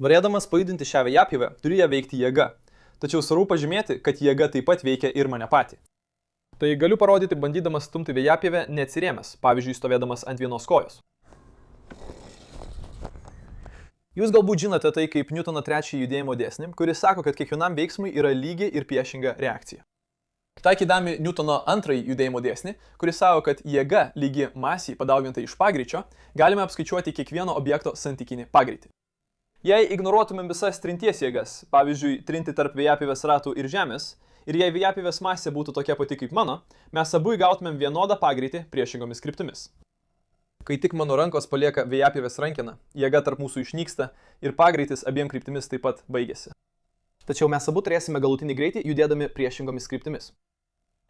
Norėdamas pajudinti šią vėjapjovę, turiu ją veikti jėga. Tačiau svarbu pažymėti, kad jėga taip pat veikia ir mane patį. Tai galiu parodyti bandydamas stumti vėjapjovę neatsirėmęs, pavyzdžiui, stovėdamas ant vienos kojos. Jūs galbūt žinote tai kaip Newtono trečiąjį judėjimo dėsnį, kuris sako, kad kiekvienam veiksmui yra lygi ir priešinga reakcija. Taikydami Newtono antrąjį judėjimo dėsnį, kuris sako, kad jėga lygi masei padauginta iš pagreičio, galime apskaičiuoti kiekvieno objekto santykinį pagreitį. Jei ignoruotumėm visas trinties jėgas, pavyzdžiui, trinti tarp vėjapjovės ratų ir Žemės, ir jei vėjapjovės masė būtų tokia pati kaip mano, mes abu įgautumėm vienodą pagreitį priešingomis kryptimis. Kai tik mano rankos palieka vėjapjovės rankeną, jėga tarp mūsų išnyksta ir pagreitis abiem kryptimis taip pat baigėsi. Tačiau mes abu turėsime galutinį greitį judėdami priešingomis kryptimis.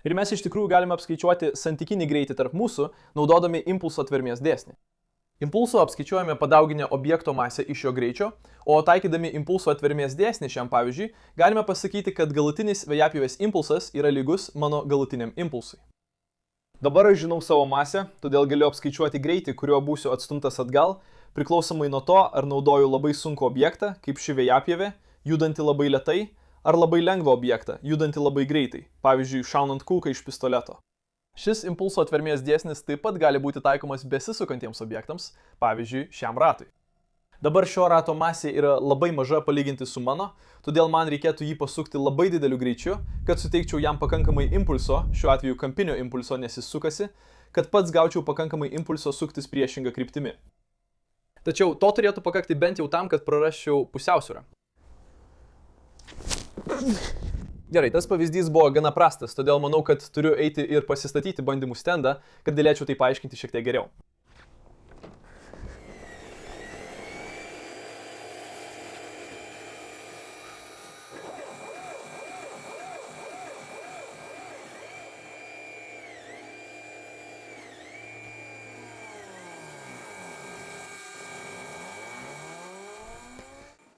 Ir mes iš tikrųjų galime apskaičiuoti santykinį greitį tarp mūsų, naudodami impulso tvermės dėsnį. Impulso apskaičiuojame padauginę objekto masę iš jo greičio, o taikydami impulso atvermės dėsnį šiam pavyzdžiui, galime pasakyti, kad galutinis vėjapjovės impulsas yra lygus mano galutiniam impulsui. Dabar aš žinau savo masę, todėl galiu apskaičiuoti greitį, kuriuo būsiu atstumtas atgal, priklausomai nuo to, ar naudoju labai sunkų objektą, kaip ši vėjapjovė, judantį labai lėtai, ar labai lengvą objektą, judantį labai greitai, pavyzdžiui, šaunant kulką iš pistoleto. Šis impulso atvermės dėsnis taip pat gali būti taikomas besisukantiems objektams, pavyzdžiui, šiam ratui. Dabar šio rato masė yra labai maža palyginti su mano, todėl man reikėtų jį pasukti labai dideliu greičiu, kad suteikčiau jam pakankamai impulso, šiuo atveju kampinio impulso, nes jis sukasi, kad pats gaučiau pakankamai impulso suktis priešinga kryptimi. Tačiau to turėtų pakakti bent jau tam, kad prarasčiau pusiausvyrą. Gerai, tas pavyzdys buvo gana prastas, todėl manau, kad turiu eiti ir pasistatyti bandymų stendą, kad galėčiau tai paaiškinti šiek tiek geriau.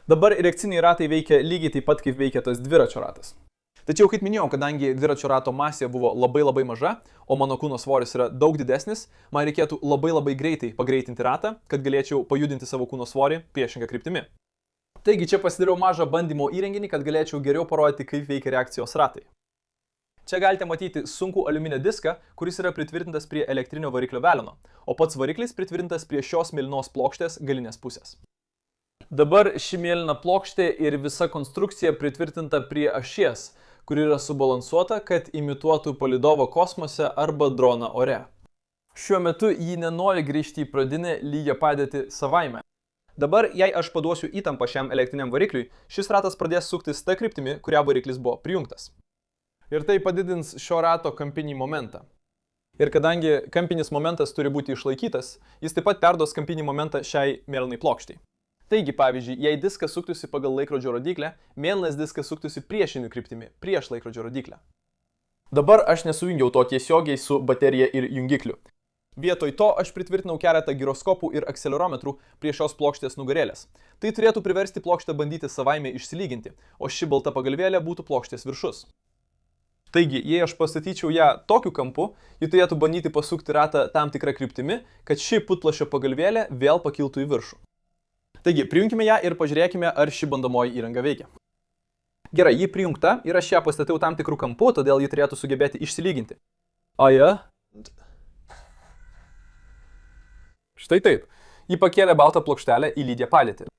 Dabar erekciniai ratai veikia lygiai taip pat, kaip veikia tas dviračio ratas. Tačiau, kaip minėjau, kadangi dviračio rato masė buvo labai maža, o mano kūno svoris yra daug didesnis, man reikėtų labai greitai pagreitinti ratą, kad galėčiau pajudinti savo kūno svorį priešingą kryptimi. Taigi čia pasidariau mažą bandymo įrenginį, kad galėčiau geriau parodyti, kaip veikia reakcijos ratai. Čia galite matyti sunkų aliuminio diską, kuris yra pritvirtintas prie elektrinio variklio veleno, o pats variklis pritvirtintas prie šios mėlynos plokštės galinės pusės. Dabar ši mėlyna plokštė ir visa konstrukcija pritvirtinta prie ašies, kuri yra subalansuota, kad imituotų palydovo kosmose arba droną ore. Šiuo metu ji nenori grįžti į pradinę lygią padėtį savaime. Dabar, jei aš paduosiu įtampą šiam elektriniam varikliui, šis ratas pradės suktis ta kryptimi, kuria variklis buvo prijungtas. Ir tai padidins šio rato kampinį momentą. Ir kadangi kampinis momentas turi būti išlaikytas, jis taip pat perduos kampinį momentą šiai mėlynai plokštei. Taigi, pavyzdžiui, jei diskas suktųsi pagal laikrodžio rodyklę, mėlynas diskas suktųsi priešiniu kryptimi, prieš laikrodžio rodyklę. Dabar aš nesujungiau to tiesiogiai su baterija ir jungikliu. Vietoj to aš pritvirtinau keletą giroskopų ir akcelerometrų prie šios plokštės nugarėlės. Tai turėtų priversti plokštę bandyti savaime išsilyginti, o ši balta pagalvėlė būtų plokštės viršus. Taigi, jei aš pastatyčiau ją tokiu kampu, ji turėtų bandyti pasukti ratą tam tikrą kryptimi, kad ši putplasčio pagalvėlė vėl pakiltų į viršų. Taigi, prijunkime ją ir pažiūrėkime, ar ši bandomoji įranga veikia. Gerai, ji prijungta ir aš ją pastatau tam tikrų kampų, todėl ji turėtų sugebėti išsilyginti. Aja. Štai taip. Ji pakėlė baltą plokštelę į lygią padėtį.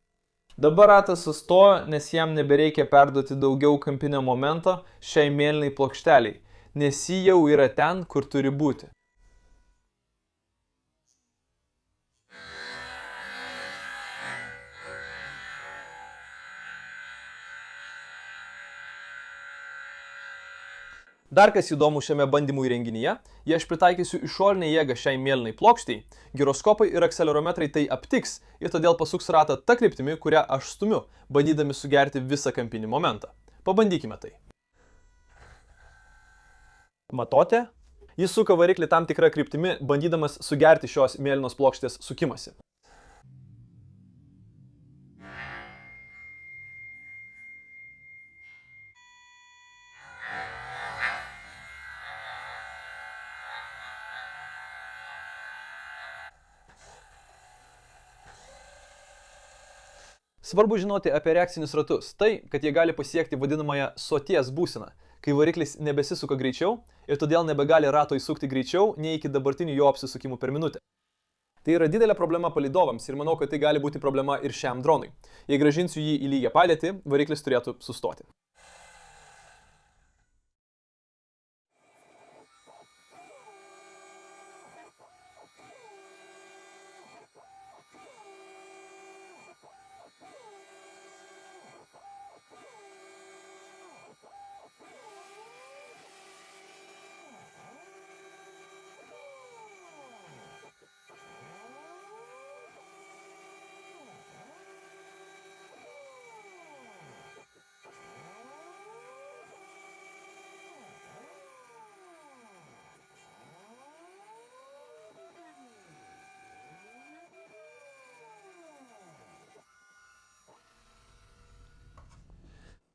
Dabar ratas sustojo, nes jam nebereikia perduoti daugiau kampinio momento šiai mėlynai plokšteliai, nes ji jau yra ten, kur turi būti. Dar kas įdomu šiame bandymų įrenginyje, jei aš pritaikysiu išorinę jėgą šiai mėlynai plokštei, giroskopai ir akcelerometrai tai aptiks ir todėl pasuks ratą ta kryptimi, kurią aš stumiu, bandydami sugerti visą kampinį momentą. Pabandykime tai. Matote? Jis suka variklį tam tikrą kryptimi, bandydamas sugerti šios mėlynos plokštės sukimąsi. Svarbu žinoti apie reakcinius ratus. Tai, kad jie gali pasiekti vadinamąją soties būseną, kai variklis nebesisuka greičiau ir todėl nebegali rato įsukti greičiau nei iki dabartinių jo apsisukimų per minutę. Tai yra didelė problema palydovams ir manau, kad tai gali būti problema ir šiam dronui. Jei grąžinsiu jį į lygią padėtį, variklis turėtų sustoti.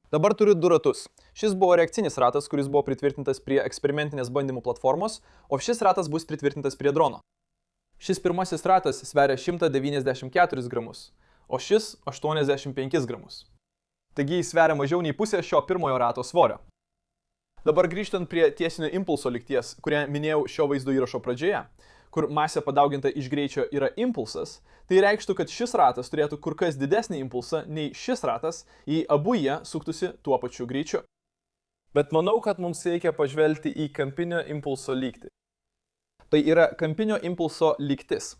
Dabar turiu 2 ratus. Šis buvo reakcinis ratas, kuris buvo pritvirtintas prie eksperimentinės bandymų platformos, o šis ratas bus pritvirtintas prie drono. Šis pirmasis ratas sveria 194 gramus, o šis 85 gramus. Taigi jis sveria mažiau nei pusę šio pirmojo rato svorio. Dabar grįžtant prie tiesinio impulso lygties, kurią minėjau šio vaizdo įrašo pradžioje, kur masė padauginta iš greičio yra impulsas, tai reikštų, kad šis ratas turėtų kur kas didesnį impulsą nei šis ratas, jei abu jie suktųsi tuo pačiu greičiu. Bet manau, kad mums reikia pažvelgti į kampinio impulso lygtį. Tai yra kampinio impulso lygtis.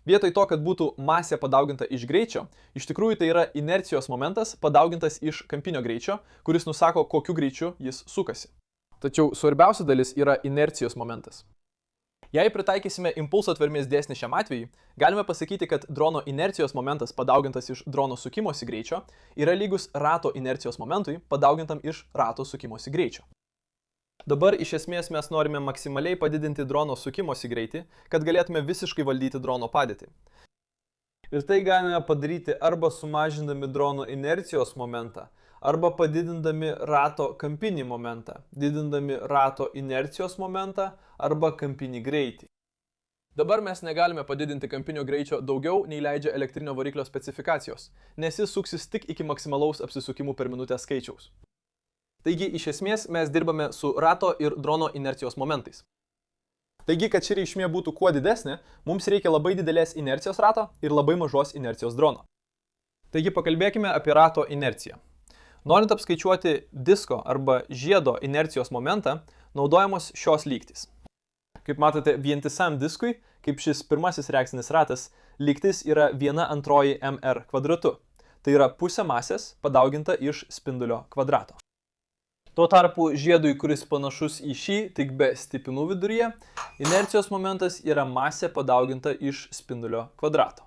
Vietoj to, kad būtų masė padauginta iš greičio, iš tikrųjų tai yra inercijos momentas padaugintas iš kampinio greičio, kuris nusako, kokiu greičiu jis sukasi. Tačiau svarbiausia dalis yra inercijos momentas. Jei pritaikysime impulso tvermės dėsnį šiam atvejui, galime pasakyti, kad drono inercijos momentas padaugintas iš drono sukimosi greičio yra lygus rato inercijos momentui padaugintam iš rato sukimosi greičio. Dabar iš esmės mes norime maksimaliai padidinti drono sukimosi greitį, kad galėtume visiškai valdyti drono padėtį. Ir tai galime padaryti arba sumažindami drono inercijos momentą, arba padidindami rato kampinį momentą, didindami rato inercijos momentą arba kampinį greitį. Dabar mes negalime padidinti kampinio greičio daugiau nei leidžia elektrinio variklio specifikacijos, nes jis suksis tik iki maksimalaus apsisukimų per minutę skaičiaus. Taigi, iš esmės, mes dirbame su rato ir drono inercijos momentais. Taigi, kad ši reikšmė būtų kuo didesnė, mums reikia labai didelės inercijos rato ir labai mažos inercijos drono. Taigi, pakalbėkime apie rato inerciją. Norint apskaičiuoti disko arba žiedo inercijos momentą, naudojamos šios lygtys. Kaip matote, vientisam diskui, kaip šis pirmasis reakcinis ratas, lygtis yra 1/2 mr kvadratu. Tai yra pusė masės padauginta iš spindulio kvadrato. Tuo tarpu žiedui, kuris panašus į šį, tik be stipinų viduryje, inercijos momentas yra masė padauginta iš spindulio kvadrato.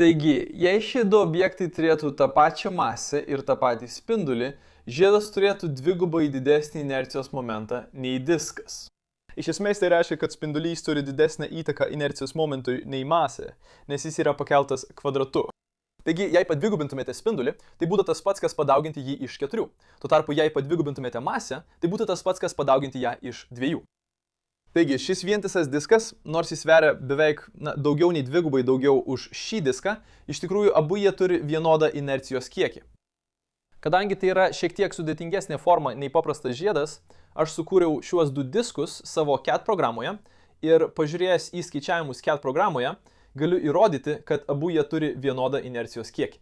Taigi, jei šie du objektai turėtų tą pačią masę ir tą patį spindulį, žiedas turėtų dvigubai didesnį inercijos momentą nei diskas. Iš esmės tai reiškia, kad spindulys turi didesnę įtaką inercijos momentui nei masė, nes jis yra pakeltas kvadratu. Taigi, jei padvigubintumėte spindulį, tai būtų tas pats, kas padauginti jį iš 4. Tuo tarpu, jei padvigubintumėte masę, tai būtų tas pats, kas padauginti ją iš 2. Taigi, šis vientisas diskas, nors jis sveria beveik daugiau nei dvigubai daugiau už šį diską, iš tikrųjų abu jie turi vienodą inercijos kiekį. Kadangi tai yra šiek tiek sudėtingesnė forma nei paprastas žiedas, aš sukūriau šiuos du diskus savo CAD programoje ir pažiūrėjęs į skaičiavimus CAD programoje, galiu įrodyti, kad abu jie turi vienodą inercijos kiekį.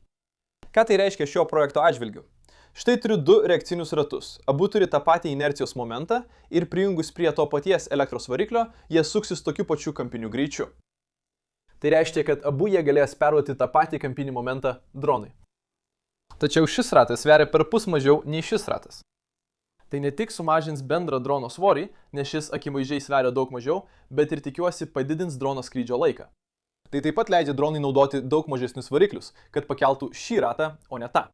Ką tai reiškia šio projekto atžvilgiu? Štai turiu 2 reakcinius ratus. Abu turi tą patį inercijos momentą ir prijungus prie to paties elektros variklio, jie suksis tokiu pačiu kampiniu greičiu. Tai reiškia, kad abu jie galės perduoti tą patį kampinį momentą dronui. Tačiau šis ratas sveria perpus mažiau nei šis ratas. Tai ne tik sumažins bendrą drono svorį, nes šis akivaizdžiai sveria daug mažiau, bet ir tikiuosi padidins drono skrydžio laiką. Tai taip pat leidžia dronui naudoti daug mažesnius variklius, kad pakeltų šį ratą, o ne tą.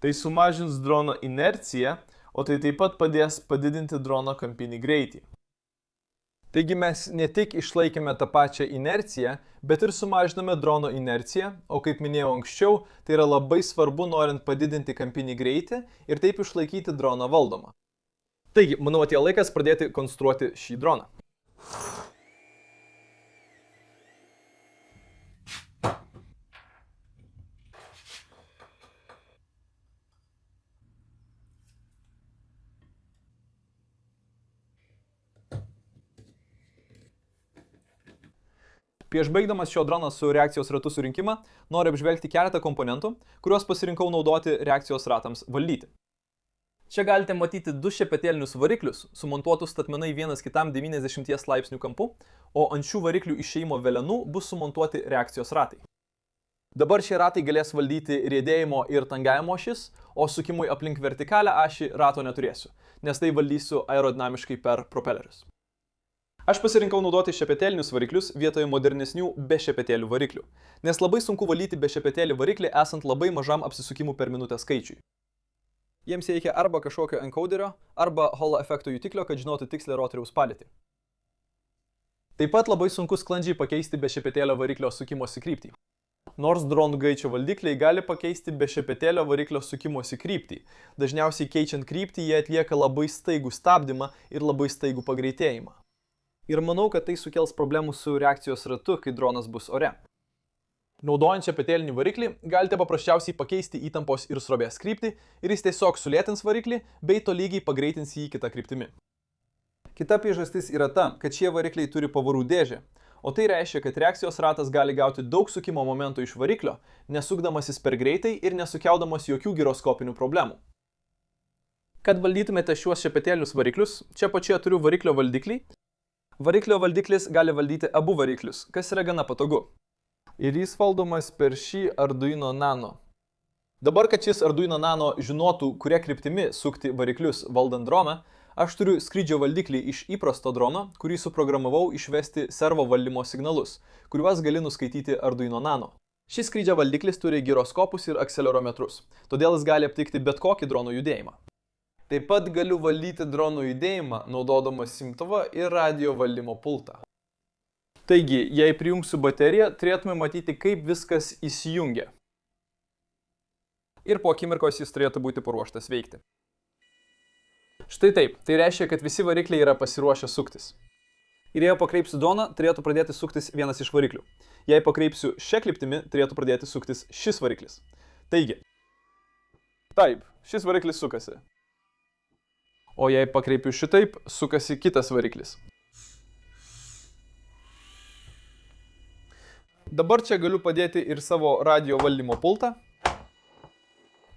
Tai sumažins drono inerciją, o tai taip pat padės padidinti drono kampinį greitį. Taigi mes ne tik išlaikėme tą pačią inerciją, bet ir sumažiname drono inerciją, o kaip minėjau anksčiau, tai yra labai svarbu norint padidinti kampinį greitį ir taip išlaikyti droną valdomą. Taigi, manau, atėjo laikas pradėti konstruoti šį droną. Prieš baigdamas šio drono su reakcijos ratu surinkimą, noriu apžvelgti keletą komponentų, kuriuos pasirinkau naudoti reakcijos ratams valdyti. Čia galite matyti du šepetėlinius variklius, sumontuotus statmenai vienas kitam 90 laipsnių kampu, o ant šių variklių išėjimo velenų bus sumontuoti reakcijos ratai. Dabar šie ratai galės valdyti riedėjimo ir tangiavimo ašis, o sukimui aplink vertikalią ašį rato neturėsiu, nes tai valdysiu aerodinamiškai per propelerius. Aš pasirinkau naudoti šepetėlinius variklius vietoje modernesnių be šepetėlių variklių, nes labai sunku valyti be šepetėlių variklį esant labai mažam apsisukimų per minutę skaičiui. Jiems reikia arba kažkokio encoderio, arba Hall efekto jutiklio, kad žinotų tikslę rotoriaus padėtį. Taip pat labai sunku sklandžiai pakeisti be šepetėlio variklio sukimosi kryptį. Nors dronų greičio valdikliai gali pakeisti be šepetėlio variklio sukimosi kryptį. Dažniausiai keičiant kryptį jie atlieka labai staigų stabdymą ir labai staigų pagreitėjimą. Ir manau, kad tai sukels problemų su reakcijos ratu, kai dronas bus ore. Naudojant šepetėlinį variklį, galite paprasčiausiai pakeisti įtampos ir srovės kryptį ir jis tiesiog sulėtins variklį, bei tolygiai pagreitins jį kitą kryptimi. Kita priežastis yra ta, kad šie varikliai turi pavarų dėžę, o tai reiškia, kad reakcijos ratas gali gauti daug sukimo momentų iš variklio, nesukdamasis per greitai ir nesukeldamas jokių giroskopinių problemų. Kad valdytumėte šiuos šepetėlinius variklius, čia pačioje turiu variklio valdiklį. Variklio valdiklis gali valdyti abu variklius, kas yra gana patogu. Ir jis valdomas per šį Arduino Nano. Dabar, kad šis Arduino Nano žinotų, kuria kryptimi sukti variklius valdant droną, aš turiu skrydžio valdiklį iš įprasto drono, kurį suprogramavau išvesti servo valdymo signalus, kuriuos gali nuskaityti Arduino Nano. Šis skrydžio valdiklis turi giroskopus ir akcelerometrus, todėl jis gali aptikti bet kokį drono judėjimą. Taip pat galiu valdyti dronų judėjimą, naudodamas imtuvą ir radio valdymo pultą. Taigi, jei prijungsiu bateriją, turėtume matyti, kaip viskas įsijungia. Ir po akimirkos jis turėtų būti paruoštas veikti. Štai taip, tai reiškia, kad visi varikliai yra pasiruošę suktis. Ir jei pakreipsiu droną, turėtų pradėti suktis vienas iš variklių. Jei pakreipsiu šią kryptimi, turėtų pradėti suktis šis variklis. Taigi, taip, šis variklis sukasi. O jei pakreipiu šitaip, sukasi kitas variklis. Dabar čia galiu padėti ir savo radio valdymo pultą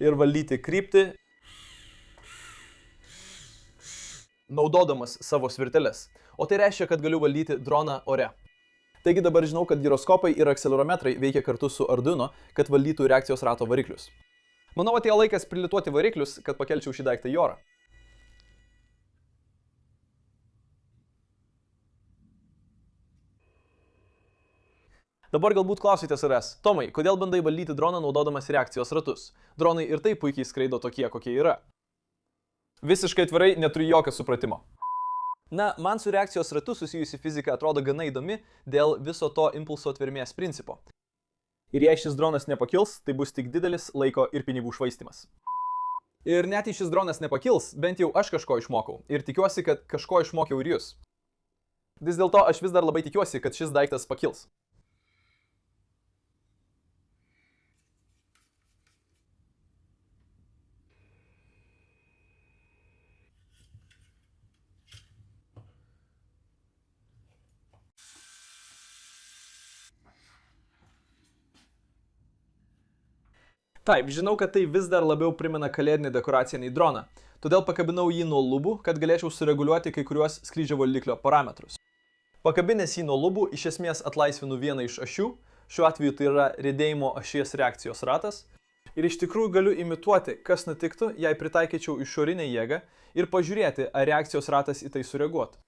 ir valdyti kryptį, naudodamas savo svirteles. O tai reiškia, kad galiu valdyti droną ore. Taigi dabar žinau, kad giroskopai ir akcelerometrai veikia kartu su Arduino, kad valdytų reakcijos rato variklius. Manau, atėjo laikas prilituoti variklius, kad pakelčiau šį daiktą į orą. Dabar galbūt klausite savęs, Tomai, kodėl bandai valdyti droną naudodamas reakcijos ratus? Dronai ir taip puikiai skraido tokie, kokie yra. Visiškai atvirai neturiu jokio supratimo. Na, man su reakcijos ratu susijusi fizika atrodo gana įdomi dėl viso to impulso tvermės principo. Ir jei šis dronas nepakils, tai bus tik didelis laiko ir pinigų švaistymas. Ir net jei šis dronas nepakils, bent jau aš kažko išmokau. Ir tikiuosi, kad kažko išmokiau ir jūs. Vis dėlto aš vis dar labai tikiuosi, kad šis daiktas pakils. Taip, žinau, kad tai vis dar labiau primena kalėdinę dekoraciją nei droną, todėl pakabinau jį nuo lubų, kad galėčiau sureguliuoti kai kuriuos skrydžio valdiklio parametrus. Pakabinęs jį nuo lubų, iš esmės atlaisvinu vieną iš ašių, šiuo atveju tai yra riedėjimo ašies reakcijos ratas, ir iš tikrųjų galiu imituoti, kas nutiktų, jei pritaikyčiau išorinę jėgą ir pažiūrėti, ar reakcijos ratas į tai sureaguotų.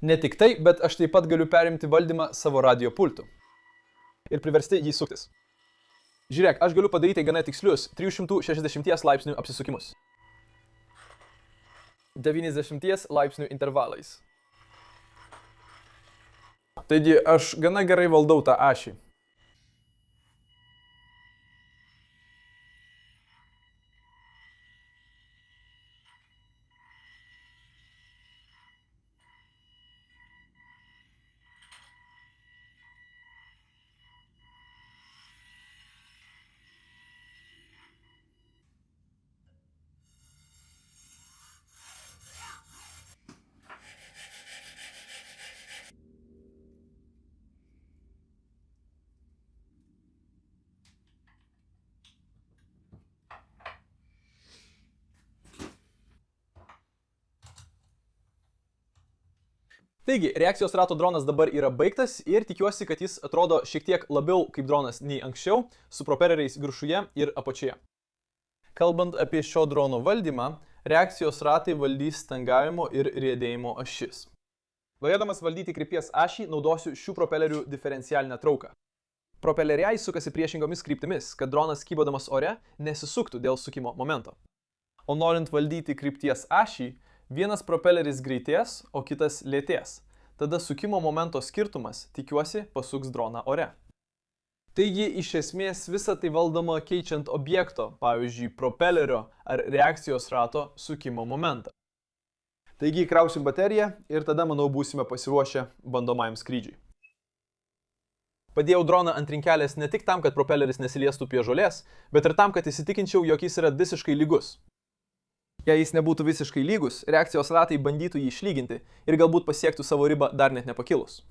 Ne tik tai, bet aš taip pat galiu perimti valdymą savo radio pultu ir priversti jį suktis. Žiūrėk, aš galiu padaryti gana tikslius 360 laipsnių apsisukimus. 90 laipsnių intervalais. Taigi, aš gana gerai valdau tą ašį. Taigi, reakcijos rato dronas dabar yra baigtas ir tikiuosi, kad jis atrodo šiek tiek labiau kaip dronas nei anksčiau, su propeleriais viršuje ir apačioje. Kalbant apie šio drono valdymą, reakcijos ratai valdys stangavimo ir riedėjimo ašis. Norėdamas valdyti krypties ašį, naudosiu šių propelerių diferencialinę trauką. Propeleriai sukasi priešingomis kryptimis, kad dronas kybodamas ore nesisuktų dėl sukimo momento. O norint valdyti krypties ašį, vienas propeleris greitės, o kitas lėtės. Tada sukimo momento skirtumas, tikiuosi, pasuks droną ore. Taigi, iš esmės, visa tai valdoma keičiant objekto, pavyzdžiui, propelerio ar reakcijos rato sukimo momentą. Taigi, įkrausim bateriją ir tada, manau, būsime pasiruošę bandomajam skrydžiui. Padėjau droną ant trinkelės ne tik tam, kad propeleris nesiliestų prie žolės, bet ir tam, kad įsitikinčiau, jog jis yra visiškai lygus. Jei jis nebūtų visiškai lygus, reakcijos ratai bandytų jį išlyginti ir galbūt pasiektų savo ribą dar net nepakilus.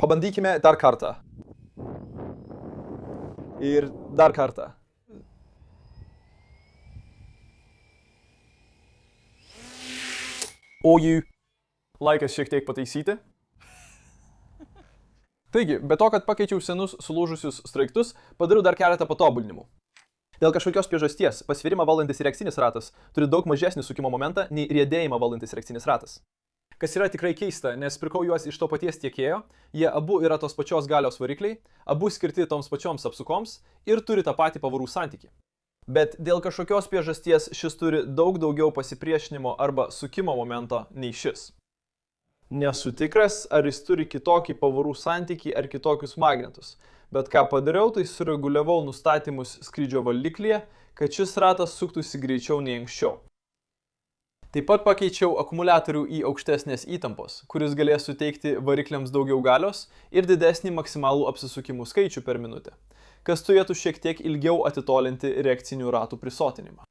Pabandykime dar kartą. Ir dar kartą. Ojų. Laikas šiek tiek pataisyti. Taigi, be to, kad pakeičiau senus sulūžusius sraigtus, padariau dar keletą patobulinimų. Dėl kažkokios priežasties pasvirimą valdantis reakcinis ratas turi daug mažesnį sukimo momentą nei riedėjimą valdantis reakcinis ratas. Kas yra tikrai keista, nes pirkau juos iš to paties tiekėjo, jie abu yra tos pačios galios varikliai, abu skirti toms pačioms apsukoms ir turi tą patį pavarų santykį. Bet dėl kažkokios priežasties šis turi daug daugiau pasipriešinimo arba sukimo momento nei šis. Nesu tikras, ar jis turi kitokį pavarų santykį ar kitokius magnetus, bet ką padariau, tai sureguliavau nustatymus skrydžio valdiklyje, kad šis ratas suktųsi greičiau nei anksčiau. Taip pat pakeičiau akumuliatorių į aukštesnės įtampos, kuris galės suteikti varikliams daugiau galios ir didesnį maksimalų apsisukimų skaičių per minutę, kas turėtų šiek tiek ilgiau atitolinti reakcinių ratų prisotinimą.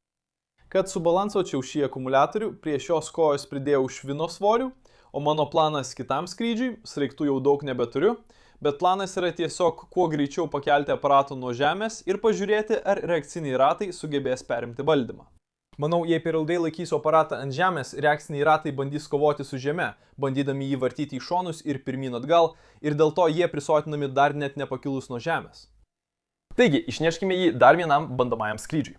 Kad subalansuočiau šį akumuliatorių, prie šios kojos pridėjau švino svorių, o mano planas kitam skrydžiui, sraigtų jau daug nebeturiu, bet planas yra tiesiog kuo greičiau pakelti aparatą nuo žemės ir pažiūrėti, ar reakciniai ratai sugebės perimti valdymą. Manau, jei per ilgai laikysiu aparatą ant žemės, reakciniai ratai bandys kovoti su žeme, bandydami jį vartyti į šonus ir pirmyn atgal, ir dėl to jie prisotinami dar net nepakilus nuo žemės. Taigi, išneškime jį dar vienam bandomajam skrydžiui.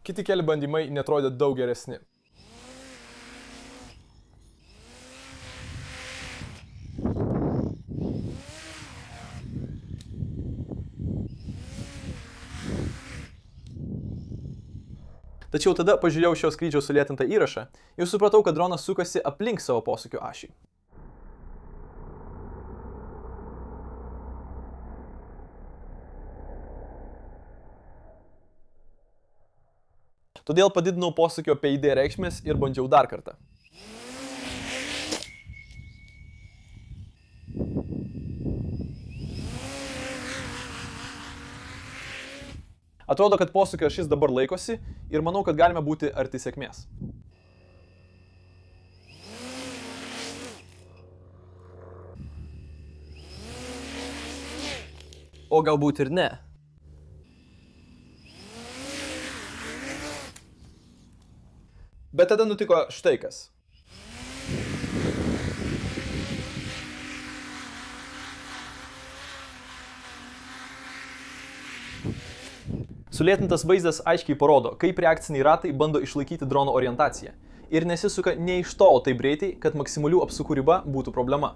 Kiti keli bandymai netrodė daug geresni. Tačiau tada pažiūrėjau šio skrydžio sulėtintą įrašą ir supratau, kad dronas sukasi aplink savo posūkio ašį. Todėl padidinau posūkio PID reikšmės ir bandžiau dar kartą. Atrodo, kad posūkio ašis dabar laikosi ir manau, kad galime būti arti sėkmės. O galbūt ir ne. Bet tada nutiko štai kas. Sulėtintas vaizdas aiškiai parodo, kaip reakciniai ratai bando išlaikyti drono orientaciją ir nesisuka ne iš tolo taip greitai, kad maksimalių apsukų riba būtų problema.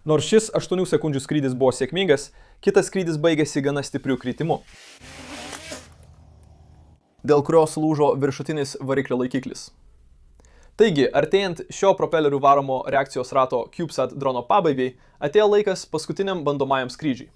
Nors šis 8 sekundžių skrydis buvo sėkmingas, kitas skrydis baigėsi gana stipriu kritimu, dėl kurio sulūžo viršutinis variklio laikiklis. Taigi, artėjant šio propelerių varomo reakcijos rato CubeSat drono pabaigai, atėjo laikas paskutiniam bandomajam skrydžiui.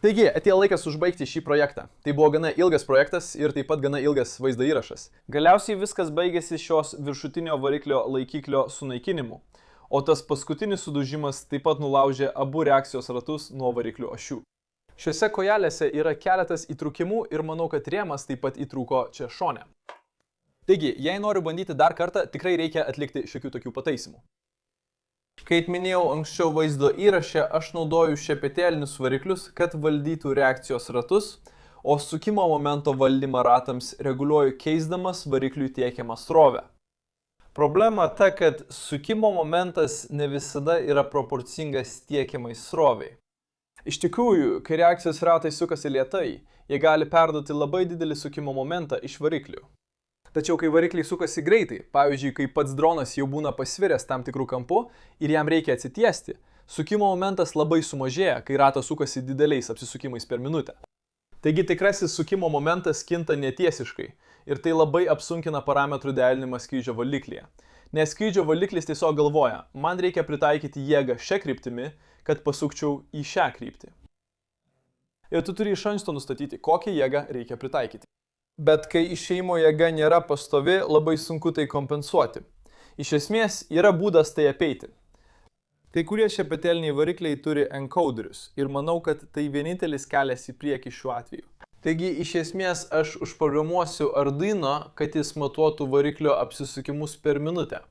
Taigi, atėjo laikas užbaigti šį projektą. Tai buvo gana ilgas projektas ir taip pat gana ilgas vaizdo įrašas. Galiausiai viskas baigėsi šios viršutinio variklio laikiklio sunaikinimu, o tas paskutinis sudužimas taip pat nulaužė abu reakcijos ratus nuo variklių ašių. Šiuose kojelėse yra keletas įtrūkimų ir manau, kad rėmas taip pat įtrūko čia šone. Taigi, jei noriu bandyti dar kartą, tikrai reikia atlikti šiokių tokių pataisymų. Kaip minėjau anksčiau vaizdo įraše, aš naudoju šepetėlinius variklius, kad valdytų reakcijos ratus, o sukimo momento valdymą ratams reguliuoju keisdamas varikliui tiekiamą srovę. Problema ta, kad sukimo momentas ne visada yra proporcingas tiekiamai sroviai. Iš tikrųjų, kai reakcijos ratai sukasi lėtai, jie gali perduoti labai didelį sukimo momentą iš variklių. Tačiau kai varikliai sukasi greitai, pavyzdžiui, kai pats dronas jau būna pasviręs tam tikrų kampu ir jam reikia atsitiesti, sukimo momentas labai sumažėja, kai ratas sukasi dideliais apsisukimais per minutę. Taigi tikrasis sukimo momentas kinta netiesiškai ir tai labai apsunkina parametrų derinimą skrydžio valiklyje. Nes skrydžio valiklis tiesiog galvoja, man reikia pritaikyti jėgą šią kryptimi, kad pasukčiau į šią kryptį. Ir tu turi iš anksto nustatyti, kokią jėgą reikia pritaikyti. Bet kai išėjimo jėga nėra pastovi, labai sunku tai kompensuoti. Iš esmės, yra būdas tai apeiti. Kai kurie šepetėliniai varikliai turi encoderius ir manau, kad tai vienintelis kelias į priekį šiuo atveju. Taigi, iš esmės, aš užprogramuosiu Arduino, kad jis matuotų variklio apsisukimus per minutę.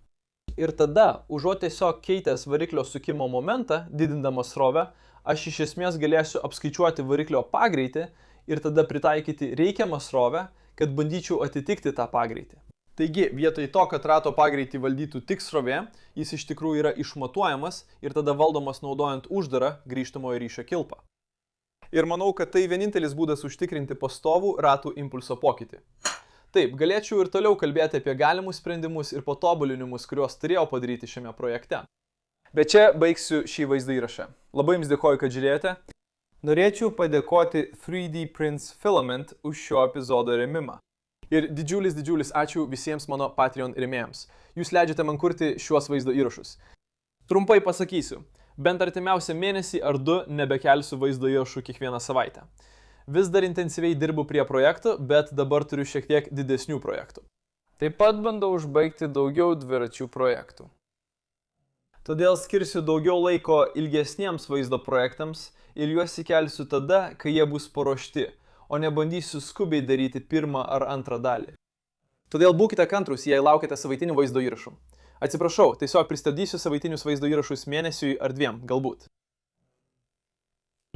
Ir tada, užuot tiesiog keitęs variklio sukimo momentą, didindamas srovę, aš iš esmės galėsiu apskaičiuoti variklio pagreitį ir tada pritaikyti reikiamą srovę, kad bandyčiau atitikti tą pagreitį. Taigi, vietoj to, kad rato pagreitį valdytų tik srovė, jis iš tikrųjų yra išmatuojamas ir tada valdomas naudojant uždarą grįžtamojo ryšio kilpą. Ir manau, kad tai vienintelis būdas užtikrinti pastovų ratų impulso pokytį. Taip, galėčiau ir toliau kalbėti apie galimus sprendimus ir patobulinimus, kuriuos turėjau padaryti šiame projekte. Bet čia baigsiu šį vaizdą įrašą. Labai jums dėkoju, kad žiūrėjote. Norėčiau padėkoti 3D Prints Filament už šio epizodo rėmimą. Ir didžiulis ačiū visiems mano Patreon rėmėjams. Jūs leidžiate man kurti šiuos vaizdo įrašus. Trumpai pasakysiu, bent artimiausią mėnesį ar du nebekelsiu vaizdo įrašų kiekvieną savaitę. Vis dar intensyviai dirbu prie projektų, bet dabar turiu šiek tiek didesnių projektų. Taip pat bandau užbaigti daugiau dviračių projektų. Todėl skirsiu daugiau laiko ilgesniems vaizdo projektams ir juos įkelsiu tada, kai jie bus paruošti, o nebandysiu skubiai daryti pirmą ar antrą dalį. Todėl būkite kantrūs, jei laukite savaitinių vaizdo įrašų. Atsiprašau, tiesiog pristabdysiu savaitinius vaizdo įrašus mėnesiui ar dviem, galbūt.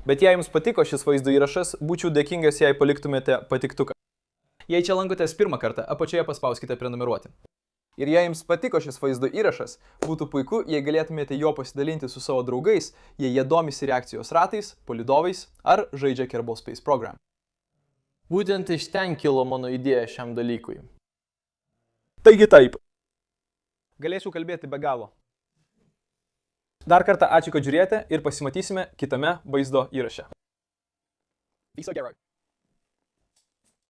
Bet jei jums patiko šis vaizdo įrašas, būčiau dėkingas, jei paliktumėte patiktuką. Jei čia lankotės pirmą kartą, apačioje paspauskite prenumeruoti. Ir jei jums patiko šis vaizdo įrašas, būtų puiku, jei galėtumėte jo pasidalinti su savo draugais, jei jie domisi reakcijos ratais, palydovais ar žaidžia Kerbal Space Program. Būtent iš ten kilo mano idėja šiam dalykui. Taigi taip. Galėčiau kalbėti be galo. Dar kartą ačiū, kad žiūrėjote ir pasimatysime kitame vaizdo įraše. Viso gero.